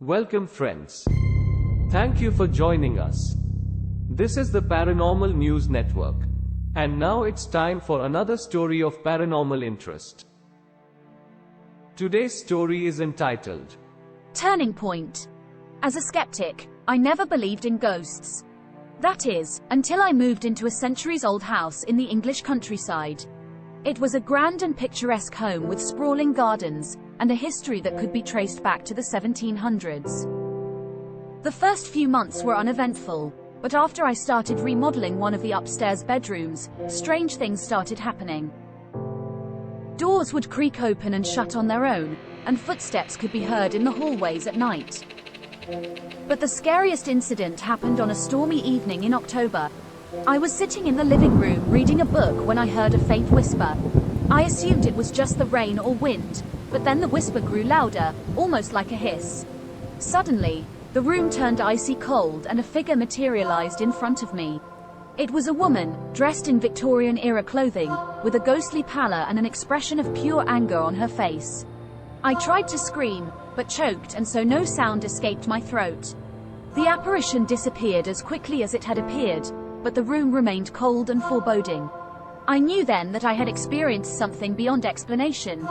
Welcome friends. Thank you for joining us. This is the Paranormal News Network. And now it's time for another story of paranormal interest. Today's story is entitled Turning Point. As a skeptic, I never believed in ghosts. That is, until I moved into a centuries-old house in the English countryside. It was a grand and picturesque home with sprawling gardens, and a history that could be traced back to the 1700s. The first few months were uneventful, but after I started remodeling one of the upstairs bedrooms, strange things started happening. Doors would creak open and shut on their own, and footsteps could be heard in the hallways at night. But the scariest incident happened on a stormy evening in October. I was sitting in the living room reading a book when I heard a faint whisper. I assumed it was just the rain or wind, but then the whisper grew louder, almost like a hiss. Suddenly, the room turned icy cold and a figure materialized in front of me. It was a woman, dressed in Victorian-era clothing, with a ghostly pallor and an expression of pure anger on her face. I tried to scream, but choked, and so no sound escaped my throat. The apparition disappeared as quickly as it had appeared, but the room remained cold and foreboding. I knew then that I had experienced something beyond explanation.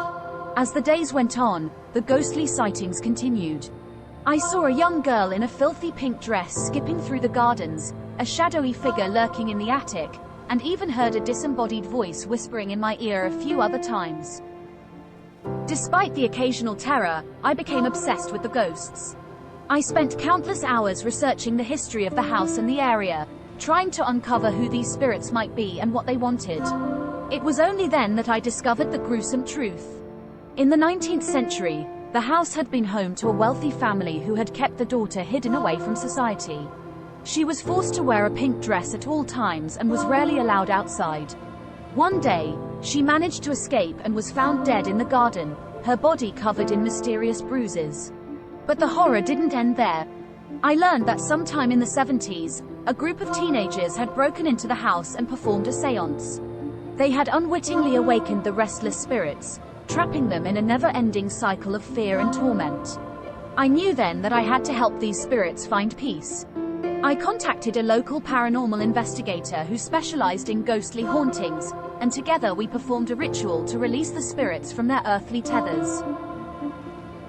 As the days went on, the ghostly sightings continued. I saw a young girl in a filthy pink dress skipping through the gardens, a shadowy figure lurking in the attic, and even heard a disembodied voice whispering in my ear a few other times. Despite the occasional terror, I became obsessed with the ghosts. I spent countless hours researching the history of the house and the area, trying to uncover who these spirits might be and what they wanted. It was only then that I discovered the gruesome truth. In the 19th century, the house had been home to a wealthy family who had kept the daughter hidden away from society. She was forced to wear a pink dress at all times and was rarely allowed outside. One day, she managed to escape and was found dead in the garden, her body covered in mysterious bruises. But the horror didn't end there. I learned that sometime in the 70s, a group of teenagers had broken into the house and performed a séance. They had unwittingly awakened the restless spirits, trapping them in a never-ending cycle of fear and torment. I knew then that I had to help these spirits find peace. I contacted a local paranormal investigator who specialized in ghostly hauntings, and together we performed a ritual to release the spirits from their earthly tethers.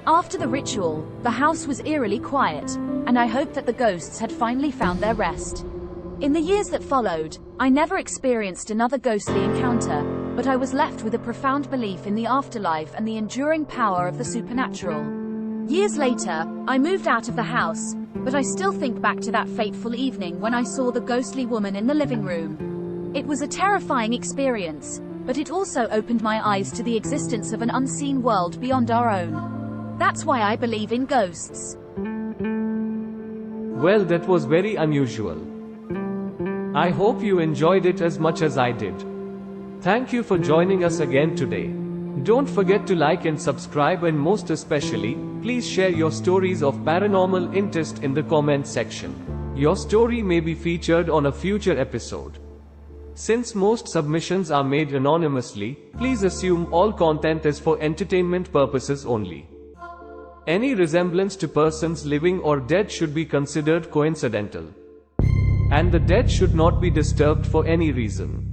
After the ritual, the house was eerily quiet, and I hoped that the ghosts had finally found their rest. In the years that followed, I never experienced another ghostly encounter, but I was left with a profound belief in the afterlife and the enduring power of the supernatural. Years later, I moved out of the house, but I still think back to that fateful evening when I saw the ghostly woman in the living room. It was a terrifying experience, but it also opened my eyes to the existence of an unseen world beyond our own. That's why I believe in ghosts. Well, that was very unusual. I hope you enjoyed it as much as I did. Thank you for joining us again today. Don't forget to like and subscribe, and most especially, please share your stories of paranormal interest in the comment section. Your story may be featured on a future episode. Since most submissions are made anonymously, please assume all content is for entertainment purposes only. Any resemblance to persons living or dead should be considered coincidental. And the dead should not be disturbed for any reason.